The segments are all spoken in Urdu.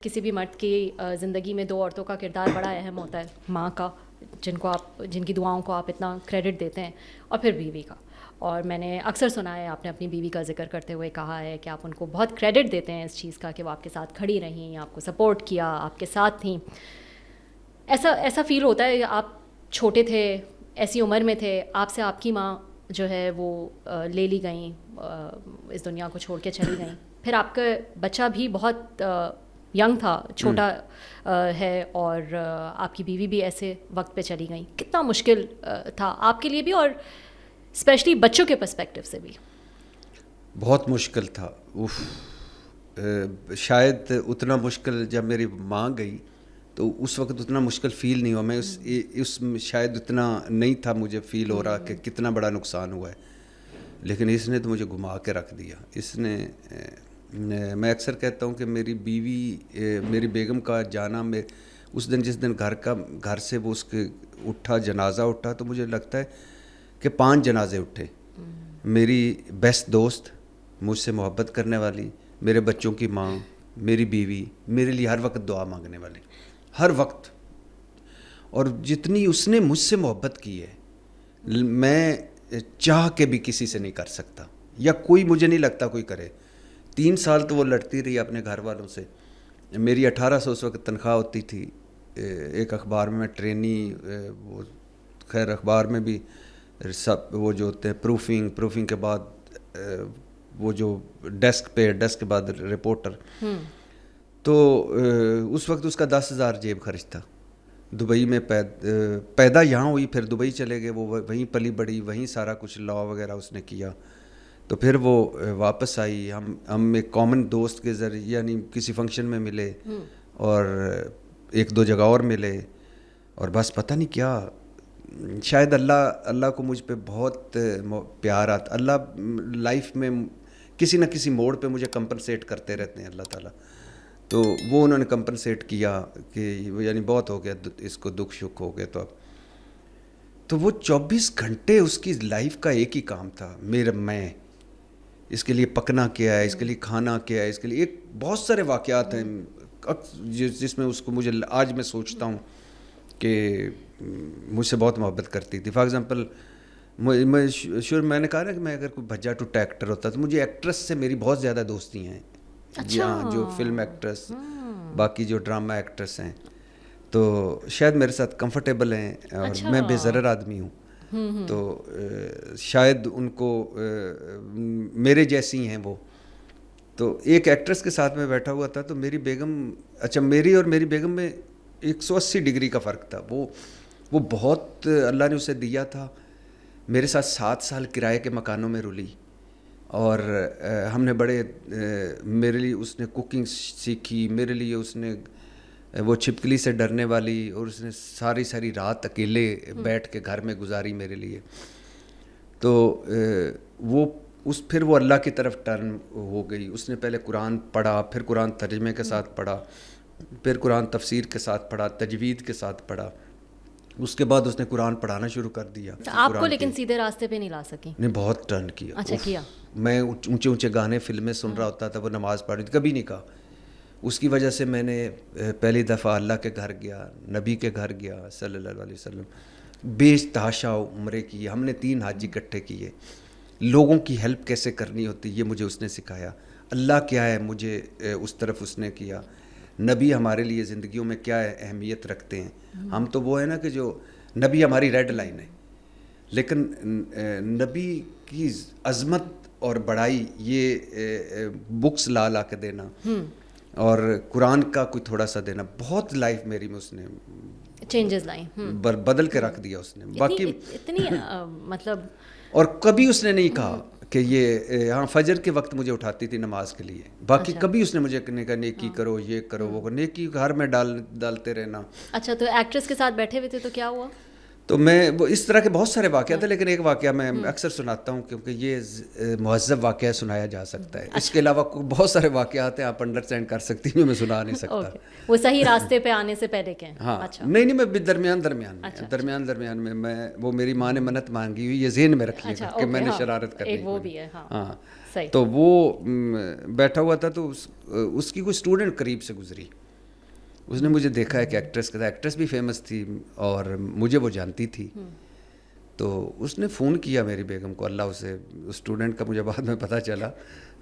کسی بھی مرد کی زندگی میں دو عورتوں کا کردار بڑا اہم ہوتا ہے، ماں کا جن کی دعاؤں کو آپ اتنا کریڈٹ دیتے ہیں، اور پھر بیوی کا. اور میں نے اکثر سنا ہے آپ نے اپنی بیوی کا ذکر کرتے ہوئے کہا ہے کہ آپ ان کو بہت کریڈٹ دیتے ہیں اس چیز کا کہ وہ آپ کے ساتھ کھڑی رہیں، آپ کو سپورٹ کیا، آپ کے ساتھ تھیں. ایسا فیل ہوتا ہے آپ چھوٹے تھے، ایسی عمر میں تھے، آپ سے آپ کی ماں جو ہے وہ لے لی گئیں، اس دنیا کو چھوڑ کے چلی گئیں. پھر آپ کا بچہ بھی بہت ینگ تھا، چھوٹا ہے، اور آپ کی بیوی بھی ایسے وقت پہ چلی گئیں. کتنا مشکل تھا آپ کے لیے بھی، اور اسپیشلی بچوں کے پرسپیکٹو سے بھی؟ بہت مشکل تھا. شاید اتنا مشکل جب میری ماں گئی تو اس وقت اتنا مشکل فیل نہیں ہوا. میں اس شاید اتنا نہیں تھا مجھے فیل ہو رہا کہ کتنا بڑا نقصان ہوا ہے. لیکن اس نے تو مجھے گھما کے رکھ دیا. اس نے میں اکثر کہتا ہوں کہ میری بیوی، میری بیگم کا جانا، میں اس دن جس دن گھر سے وہ اس کے اٹھا، جنازہ اٹھا، تو مجھے لگتا ہے کہ 5 جنازے اٹھے. میری بیسٹ دوست، مجھ سے محبت کرنے والی، میرے بچوں کی ماں، میری بیوی، میرے لیے ہر وقت دعا مانگنے والی، ہر وقت. اور جتنی اس نے مجھ سے محبت کی ہے، میں چاہ کے بھی کسی سے نہیں کر سکتا، یا کوئی مجھے نہیں لگتا کوئی کرے. 3 سال تو وہ لڑتی رہی اپنے گھر والوں سے. میری 1800 اس وقت تنخواہ ہوتی تھی ایک اخبار میں ٹرینی. وہ خیر اخبار میں بھی سب وہ جو ہوتے ہیں پروفنگ کے بعد وہ جو ڈیسک کے بعد رپورٹر. تو اس وقت اس کا 10,000 جیب خرچ تھا. دبئی میں پیدا یہاں ہوئی، پھر دبئی چلے گئے، وہ وہیں پلی بڑی، وہیں سارا کچھ لا وغیرہ اس نے کیا. تو پھر وہ واپس آئی. ہم ایک کامن دوست کے ذریعے یعنی کسی فنکشن میں ملے، اور 1-2 جگہ اور ملے، اور بس پتہ نہیں کیا، شاید اللہ کو مجھ پہ بہت پیار آتا. اللہ لائف میں کسی نہ کسی موڑ پہ مجھے کمپنسیٹ کرتے رہتے ہیں اللہ تعالیٰ. تو وہ انہوں نے کمپنسیٹ کیا کہ یعنی بہت ہو گیا، اس کو دکھ شک ہو گیا. تو وہ 24 گھنٹے اس کی لائف کا ایک ہی کام تھا، میں اس کے لیے پکنا کیا ہے، اس کے لیے کھانا کیا ہے، اس کے لیے ایک بہت سارے واقعات ہیں جس میں اس کو مجھے آج میں سوچتا ہوں کہ مجھ سے بہت محبت کرتی تھی. فار ایگزامپل میں نے کہا نا کہ میں اگر کوئی بھجا ٹوٹا ایکٹر ہوتا تو مجھے ایکٹریس سے میری بہت زیادہ دوستی ہیں. جی ہاں، جو فلم ایکٹریس، باقی جو ڈرامہ ایکٹریس ہیں، تو شاید میرے ساتھ کمفرٹیبل ہیں، اور میں بے ضرر آدمی ہوں. تو شاید ان کو میرے جیسی ہیں وہ. تو ایک ایکٹریس کے ساتھ میں بیٹھا ہوا تھا، تو میری بیگم، اچھا میری اور میری بیگم میں 180 ڈگری کا فرق تھا. وہ بہت اللہ نے اسے دیا تھا. میرے ساتھ 7 سال کرائے کے مکانوں میں رلی، اور ہم نے میرے لیے اس نے کوکنگ سیکھی، میرے لیے اس نے وہ چھپکلی سے ڈرنے والی، اور اس نے ساری رات اکیلے بیٹھ کے گھر میں گزاری میرے لیے. تو پھر وہ اللہ کی طرف ٹرن ہو گئی. اس نے پہلے قرآن پڑھا، پھر قرآن ترجمے کے ساتھ پڑھا، پھر قرآن تفسیر کے ساتھ پڑھا، تجوید کے ساتھ پڑھا. اس کے بعد اس نے قرآن پڑھانا شروع کر دیا. آپ کو لیکن سیدھے راستے پہ نہیں لا سکی؟ نے بہت ٹرن کیا. اچھا کیا. میں اونچے گانے فلمیں سن رہا ہوتا تھا، وہ نماز پڑھ رہی تھی، کبھی نہیں کہا. اس کی وجہ سے میں نے پہلی دفعہ اللہ کے گھر گیا، نبی کے گھر گیا صلی اللہ علیہ وسلم. بے تحاشا عمرے کی. ہم نے 3 حج اکٹھے کیے. لوگوں کی ہیلپ کیسے کرنی ہوتی یہ مجھے اس نے سکھایا. اللہ کیا ہے مجھے اس طرف اس نے کیا. نبی ہمارے لیے زندگیوں میں کیا اہمیت رکھتے ہیں. ہم تو وہ ہے نا کہ جو نبی ہماری ریڈ لائن ہے، لیکن نبی کی عظمت اور بڑائی یہ بکس لا کے دینا، اور قرآن کا کوئی تھوڑا سا دینا، بہت لائف میری میں اس نے چینجز لائیں، بدل کے رکھ دیا اس نے. باقی اتنی مطلب، اور کبھی اس نے نہیں کہا کہ یہ ہاں فجر کے وقت مجھے اٹھاتی تھی نماز کے لیے. باقی کبھی اس نے مجھے کہا نیکی کرو، یہ کرو، وہ کرو. نیکی گھر میں ڈالتے رہنا. اچھا، تو ایکٹریس کے ساتھ بیٹھے ہوئے تھے تو کیا ہوا؟ تو میں وہ اس طرح کے بہت سارے واقعات ہیں، لیکن ایک واقعہ میں اکثر سناتا ہوں کیونکہ یہ مہذب واقعہ سنایا جا سکتا ہے. اس کے علاوہ بہت سارے واقعات ہیں آپ انڈرسٹینڈ کر سکتی ہیں، میں سنا نہیں سکتا. وہ صحیح راستے پہ آنے سے پہلے کے؟ ہاں نہیں، میں درمیان میں وہ میری ماں نے منت مانگی ہوئی، یہ ذہن میں رکھیے کہ میں نے شرارت کرنی. وہ بھی ہے. ہاں، تو وہ بیٹھا ہوا تھا، تو اس کی کوئی اسٹوڈنٹ قریب سے گزری. اس نے مجھے دیکھا ایک ایکٹریس کے ساتھ, ایکٹریس بھی فیمس تھی اور مجھے وہ جانتی تھی, تو اس نے فون کیا میری بیگم کو, اللہ اسے اسٹوڈنٹ کا مجھے بعد میں پتہ چلا.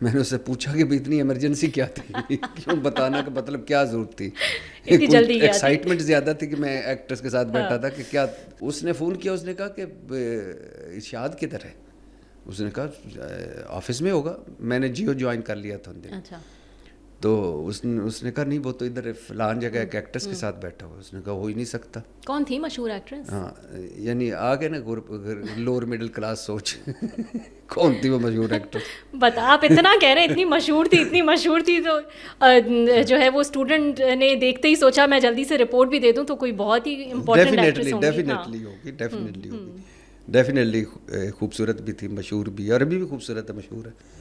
میں نے اس سے پوچھا کہ اتنی ایمرجنسی کیا تھی, کیوں بتانا کا مطلب کیا ضرورت تھی, اتنی جلدی ایکسائٹمنٹ زیادہ تھی کہ میں ایکٹریس کے ساتھ بیٹھا تھا کہ کیا. اس نے فون کیا, اس نے کہا کہ ارشاد کدھر ہے, اس نے کہا آفس میں ہوگا, میں نے جیو جوائن کر لیا تھا ان دن. اچھا. تو اس نے کہا نہیں وہ تو ادھر فلان جگہ ایک ایکٹریس کے ساتھ بیٹھا ہوا. اس نے کہا ہو ہی نہیں سکتا. کون تھی مشہور ایکٹریس؟ ہاں یعنی آگے نا لوور مڈل کلاس سوچ, کون تھی وہ مشہور ایکٹریس؟ بتا, آپ اتنا کہہ رہے ہیں اتنی مشہور تھی تو جو ہے وہ اسٹوڈنٹ نے دیکھتے ہی سوچا میں جلدی سے رپورٹ بھی دے دوں, تو کوئی بہت ہی امپورٹنٹ ایکٹریس ہوں گی. ڈیفینیٹلی خوبصورت بھی تھی, مشہور بھی, اور ابھی بھی خوبصورت ہے, مشہور ہے,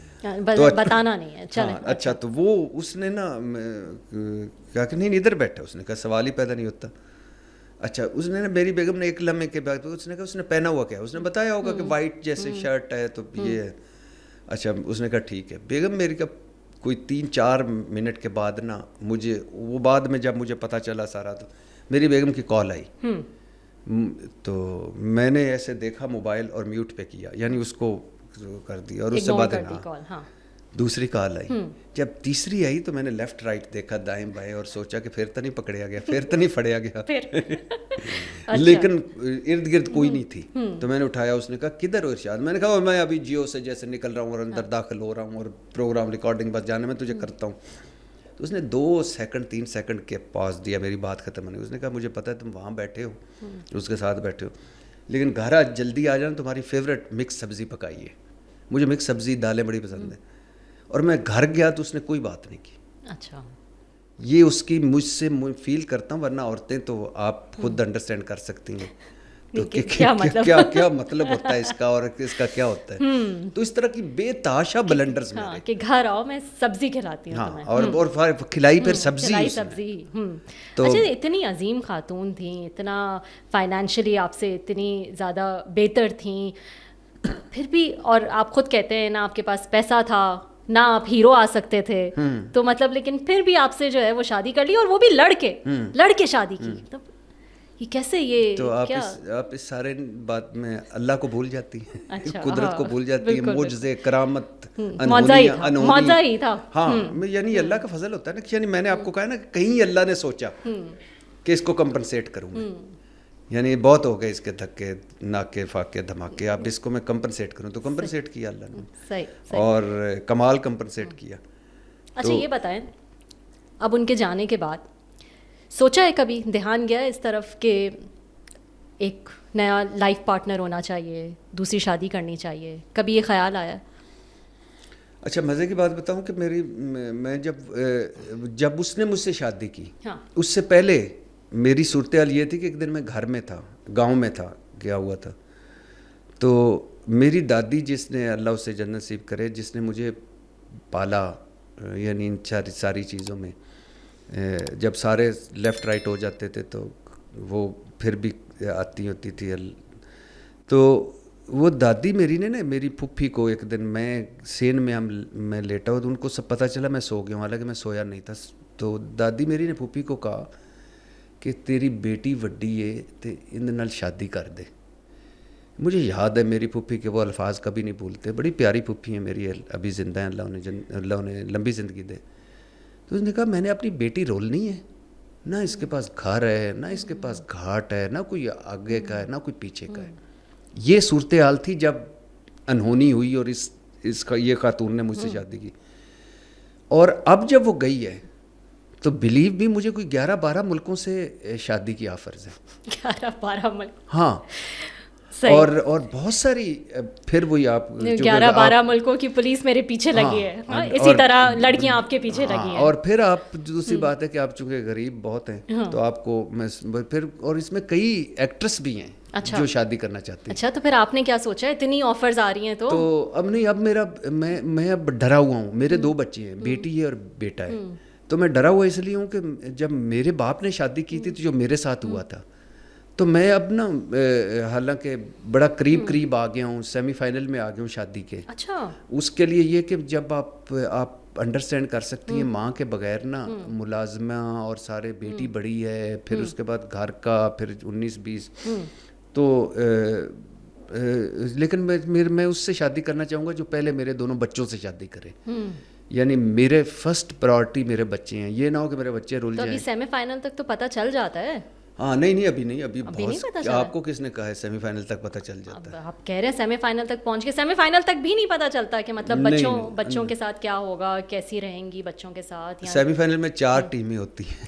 بتانا نہیں ہے. چلیں. اچھا تو وہ اس نے نا کہا کہ نہیں ادھر بیٹھا. اس نے کہا سوال ہی پیدا نہیں ہوتا. اچھا اس نے نا میری بیگم نے ایک لمحے کے بعد اس نے کہا اس نے پہنا ہوا کیا, اس نے بتایا ہوگا کہ وائٹ جیسے شرٹ ہے تو یہ ہے. اچھا اس نے کہا ٹھیک ہے. بیگم میری کا کوئی 3-4 منٹ کے بعد نا مجھے وہ بعد میں جب مجھے پتہ چلا سارا, تو میری بیگم کی کال آئی. تو میں نے ایسے دیکھا موبائل اور میوٹ پہ کیا, یعنی اس کو کر دیا, اور اس سے بعد دوسری کال آئی. جب تیسری آئی تو میں نے لیفٹ رائٹ دیکھا, دائیں بائیں, اور سوچا کہ پھر تو نہیں پکڑیا گیا, پھر تو نہیں پھڑیا گیا, لیکن ارد گرد کوئی نہیں تھی. تو میں نے اٹھایا, اس نے کہا کدھر ہو ارشاد؟ میں نے کہا میں ابھی جیو سے جیسے نکل رہا ہوں اور اندر داخل ہو رہا ہوں, اور پروگرام ریکارڈنگ بس جانے میں تجھے کرتا ہوں. تو اس نے 2 سیکنڈ 3 سیکنڈ کے پاس دیا, میری بات ختم ہونے. اس نے کہا مجھے پتہ ہے تم وہاں بیٹھے ہو, اس کے ساتھ بیٹھے ہو, لیکن گھر آج جلدی آ جانا, تمہاری فیوریٹ مکس سبزی پکائیے. مجھے مکس سبزی دالیں بڑی پسند ہیں. اور میں گھر گیا تو اس نے کوئی بات نہیں کی. اچھا یہ اس کی مجھ سے فیل کرتا ہوں, ورنہ عورتیں تو آپ خود انڈرسٹینڈ کر سکتی ہیں تو کیا مطلب ہوتا ہے اس کا, اور اس کا کیا ہوتا ہے. تو اس طرح کی بے تحاشا بلنڈرز میں کہ گھر آؤ میں سبزی کھلاتی ہوں تمہیں, اور کھلائی پھر سبزی. اچھا اتنی عظیم خاتون تھیں, اتنا فائنینشلی آپ سے اتنی زیادہ بہتر تھیں, پھر بھی, اور آپ خود کہتے ہیں نا آپ کے پاس پیسہ تھا نہ آپ ہیرو آ سکتے تھے, تو مطلب لیکن پھر بھی آپ سے جو ہے وہ شادی کر لی, اور وہ بھی لڑ کے شادی کی. یہ کیسے, یہ تو آپ اس سارے بات میں اللہ کو بھول جاتی ہیں, قدرت کو بھول جاتی ہیں, معجزے, کرامت, معجزہ ہی تھا. ہاں یعنی اللہ کا فضل ہوتا ہے نا. یعنی میں نے آپ کو کہا نا کہ کہیں اللہ نے سوچا کہ اس کو کمپنسیٹ کروں میں, یعنی بہت ہو گئے اس کے دھکے ناکے فاکے دھماکے, اب اس کو میں کمپنسیٹ کروں, تو کمپنسیٹ کیا اللہ نے, اور کمال کمپنسیٹ کیا. اچھا یہ بتائیں, اب ان کے جانے کے بعد سوچا ہے کبھی, دھیان گیا اس طرف کہ ایک نیا لائف پارٹنر ہونا چاہیے, دوسری شادی کرنی چاہیے, کبھی یہ خیال آیا؟ اچھا مزے کی بات بتاؤں کہ میں جب اس نے مجھ سے شادی کی, اس سے پہلے میری صورتحال یہ تھی کہ ایک دن میں گھر میں تھا, گاؤں میں تھا, گیا ہوا تھا, تو میری دادی جس نے اللہ اسے جنت نصیب کرے, جس نے مجھے پالا, یعنی ان ساری چیزوں میں جب سارے لیفٹ رائٹ ہو جاتے تھے تو وہ پھر بھی آتی ہوتی تھی, تو وہ دادی میری نے نا میری پھپھی کو ایک دن میں سین میں لیٹا ہوا, تو ان کو سب پتہ چلا میں سو گیا ہوں, حالانکہ میں سویا نہیں تھا. تو دادی میری نے پھپھی کو کہا کہ تیری بیٹی وڈی ہے تے ان نال شادی کر دے. مجھے یاد ہے میری پھپھی کے وہ الفاظ کبھی نہیں بھولتے, بڑی پیاری پھپھی ہیں میری, ابھی زندہ ہیں, اللہ انہیں لمبی زندگی دے. تو اس نے کہا میں نے اپنی بیٹی رولنی ہے, نہ اس کے پاس گھر ہے, نہ اس کے پاس گھاٹ ہے, نہ کوئی آگے کا ہے, نہ کوئی پیچھے کا ہے. یہ صورتحال تھی جب انہونی ہوئی اور اس کا یہ خاتون نے مجھ سے شادی کی. اور اب جب وہ گئی ہے تو بلیو بھی مجھے کوئی 11-12 ملکوں سے شادی کی آفرز ہیں. 11-12 ملک؟ ہاں, اور بہت ساری, پھر وہی آپ 11-12 ملکوں کی پولیس میرے پیچھے لگی ہے, اسی طرح لڑکیاں آپ کے پیچھے لگی ہیں. اور پھر آپ دوسری بات ہے کہ آپ چونکہ غریب بہت ہیں تو آپ کو پھر, اور اس میں کئی ایکٹریس بھی ہیں جو شادی کرنا چاہتی ہیں. اچھا تو پھر آپ نے کیا سوچا, اتنی آفرز آ رہی ہیں تو اب نہیں, اب میں اب ڈرا ہوا ہوں. میرے 2 بچے ہیں, بیٹی ہے اور بیٹا ہے. تو میں ڈرا ہوا اس لیے ہوں کہ جب میرے باپ نے شادی کی تھی تو جو میرے ساتھ ہوا تھا, تو میں اب نا حالانکہ بڑا قریب آ گیا ہوں، سیمی فائنل میں آ گیا ہوں شادی کے. اچھا. اس کے لیے یہ کہ جب آپ انڈرسٹینڈ کر سکتی ہیں ماں کے بغیر نا ملازمہ اور سارے بیٹی بڑی ہے، پھر اس کے بعد گھر کا، پھر 19-20 تو لیکن میں اس سے شادی کرنا چاہوں گا جو پہلے میرے دونوں بچوں سے شادی کرے. یعنی میرے فرسٹ پرائرٹی میرے بچے ہیں. یہ نہ ہو کہ میرے بچے رول جائیں. ابھی سیمی فائنل تک تو پتہ چل جاتا ہے. ہاں نہیں ابھی بہت. آپ کو کس نے کہا ہے سیمی فائنل تک پتہ چل جاتا ہے؟ آپ کہہ رہے ہیں سیمی فائنل تک پہنچ کے سیمی فائنل تک بھی نہیں پتہ چلتا کہ مطلب بچوں کے ساتھ کیا ہوگا، کیسی رہیں گی بچوں کے ساتھ. سیمی فائنل میں 4 ٹیمیں ہوتی ہیں.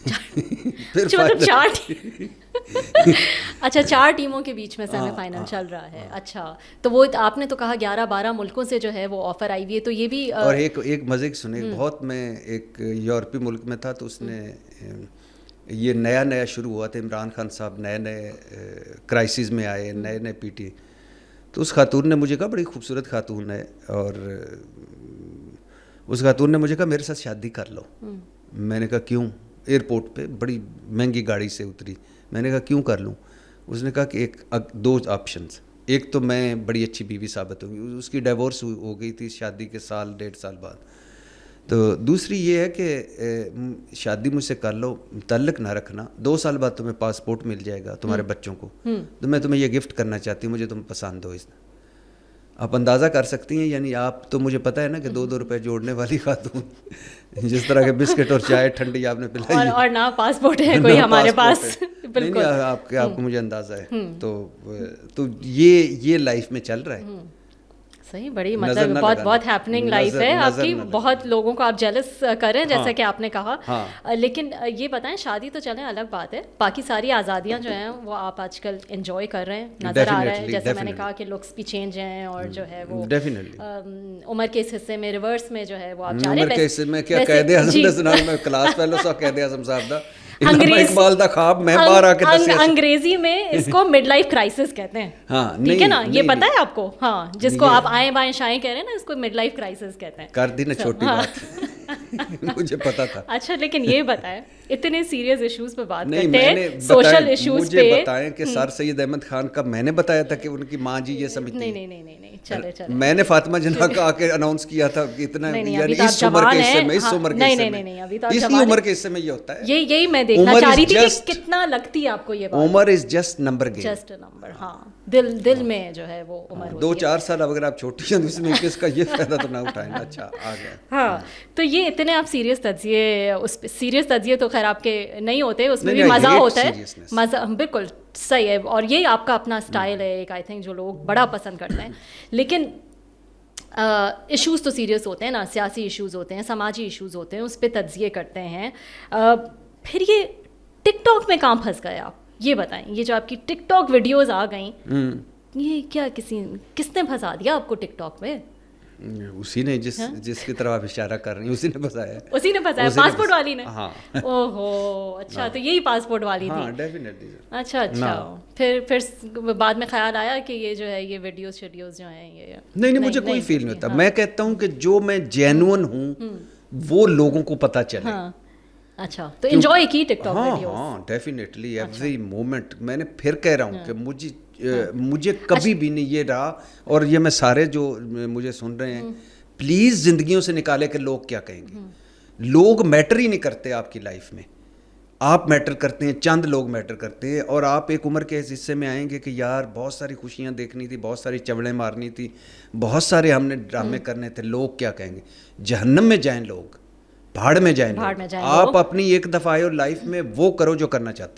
اچھا 4 ٹیموں کے بیچ میں سیمی فائنل چل رہا ہے. اچھا تو وہ آپ نے تو کہا 11-12 ملکوں سے جو ہے وہ آفر آئی ہوئی ہے، تو یہ بھی. اور ایک مزے کی سنے بہت، میں ایک یورپی ملک میں تھا تو اس نے یہ نیا شروع ہوا تھا، عمران خان صاحب نئے کرائسس میں آئے، نئے پی ٹی. تو اس خاتون نے مجھے کہا، بڑی خوبصورت خاتون ہے، اور اس خاتون نے مجھے کہا میرے ساتھ شادی کر لو. میں نے کہا کیوں؟ ایئرپورٹ پہ بڑی مہنگی گاڑی سے اتری. میں نے کہا کیوں کر لوں؟ اس نے کہا کہ 2 آپشنز، ایک تو میں بڑی اچھی بیوی ثابت ہوں گی، اس کی ڈیورس ہو گئی تھی شادی کے 1.5 سال بعد. تو دوسری یہ ہے کہ شادی مجھ سے کر لو، تعلق نہ رکھنا، 2 سال بعد تمہیں پاسپورٹ مل جائے گا تمہارے بچوں کو، تو میں تمہیں یہ گفٹ کرنا چاہتی ہوں، مجھے تم پسند ہو. آپ اندازہ کر سکتی ہیں، یعنی آپ تو مجھے پتہ ہے نا کہ 2 روپے جوڑنے والی خاتون، جس طرح کے بسکٹ اور چائے ٹھنڈی آپ نے پلائی، اور نہ پاسپورٹ ہے کوئی ہمارے پاس. بالکل آپ کو مجھے اندازہ ہے. تو یہ لائف میں چل رہا ہے. صحیح، بڑی مطلب بہت ہیپننگ لائف ہے آپ کی. بہت لوگوں کو آپ جیلس کریں جیسا کہ آپ نے کہا. لیکن یہ بتائیں، شادی تو چلیں الگ بات ہے، باقی ساری آزادیاں جو ہیں وہ آپ آج کل انجوائے کر رہے ہیں، نظر آ رہا ہے. جیسے میں نے کہا کہ لکس بھی چینج ہیں، اور جو ہے وہ عمر کے اس حصے میں ریورس میں جو ہے وہ آپ جا رہے ہیں. عمر کے حصے میں کیا قائد اعظم نے سنا، میں کلاس فیلو سا قائد اعظم صاحب دا اقبال دا خواب میں باہر آ کے دسیا. انگریزی میں اس کو مڈ لائف کرائسس کہتے ہیں. ٹھیک ہے نا، یہ پتہ ہے آپ کو. ہاں، جس کو آپ آئیں بائیں شائیں کہہ رہے ہیں نا، اس کو مڈ لائف کرائسس کہتے ہیں. کر دی نا چھوٹی بات، مجھے پتا تھا. اچھا لیکن یہ بتائیں، اتنے سیریس ایشوز پہ بات کرتے ہیں، سوشل ایشوز پہ. مجھے بتائیں کہ سر سید احمد خان کا میں نے بتایا تھا کہ ان کی ماں جی یہ سمجھتی ہیں. نہیں چلے میں نے فاطمہ جناح کا آ کے اناؤنس کیا تھا کہ اتنا، یعنی اس عمر کے حصے میں، اس عمر کے حصے میں، اسی عمر کے حصے میں یہ ہوتا ہے. یہی میں دیکھنا چاہ رہی تھی کہ کتنا لگتی ہے آپ کو یہ بات. عمر is just number game, just number. ہاں، دل میں جو ہے وہ عمر ہوتی ہے. 2-4 سال اگر آپ چھوٹی ہیں تو اس میں کس کا یہ فائدہ تو نہ اٹھائیں. اچھا آ گیا. ہاں، تو یہ اتنے آپ سیریس تجزیے تو خیر آپ کے نہیں ہوتے، اس میں بھی مزہ ہوتا ہے. مزہ بالکل صحیح ہے، اور یہ آپ کا اپنا اسٹائل ہے ایک، آئی تھنک جو لوگ بڑا پسند کرتے ہیں. لیکن ایشوز تو سیریس ہوتے ہیں نا، سیاسی ایشوز ہوتے ہیں، سماجی ایشوز ہوتے ہیں، اس پہ تجزیے کرتے ہیں. پھر یہ ٹک ٹاک میں کہاں پھنس گئے آپ؟ یہ بتائیں، یہ جو آپ کی ٹک ٹاک ویڈیوز آ گئیں، یہ کیا کس نے پھنسا دیا آپ کو ٹک ٹاک میں؟ اسی نے جس کی طرف آپ اشارہ کر رہی ہیں، اسی نے پھنسایا. پاسپورٹ والی نے؟ ہاں. اوہو، اچھا تو یہی پاسپورٹ والی تھی. ہاں ڈیفینیٹلی. اچھا پھر بعد میں خیال آیا کہ یہ جو ہے یہ ویڈیوز جو ہیں یہ نہیں مجھے کوئی فیل نہیں ہوتا. میں کہتا ہوں کہ جو میں جینوئن ہوں وہ لوگوں کو پتہ چلے. اچھا تو انجوائے کی ٹک ٹاک ویڈیوز؟ ہاں ڈیفینیٹلی، ایوری مومنٹ. میں نے پھر کہہ رہا ہوں کہ مجھے کبھی بھی نہیں یہ رہا، اور یہ میں سارے جو مجھے سن رہے ہیں پلیز زندگیوں سے نکالے کہ لوگ کیا کہیں گے. لوگ میٹر ہی نہیں کرتے آپ کی لائف میں، آپ میٹر کرتے ہیں، چند لوگ میٹر کرتے ہیں. اور آپ ایک عمر کے اس حصے میں آئیں گے کہ یار بہت ساری خوشیاں دیکھنی تھی، بہت ساری چوڑیں مارنی تھی، بہت سارے ہم نے ڈرامے کرنے تھے. لوگ کیا کہیں گے؟ جہنم میں جائیں لوگ، بھاڑ میں جائیں. آپ اپنی ایک دفعہ آئے اور لائف میں وہ کرو جو کرنا چاہتے ہو.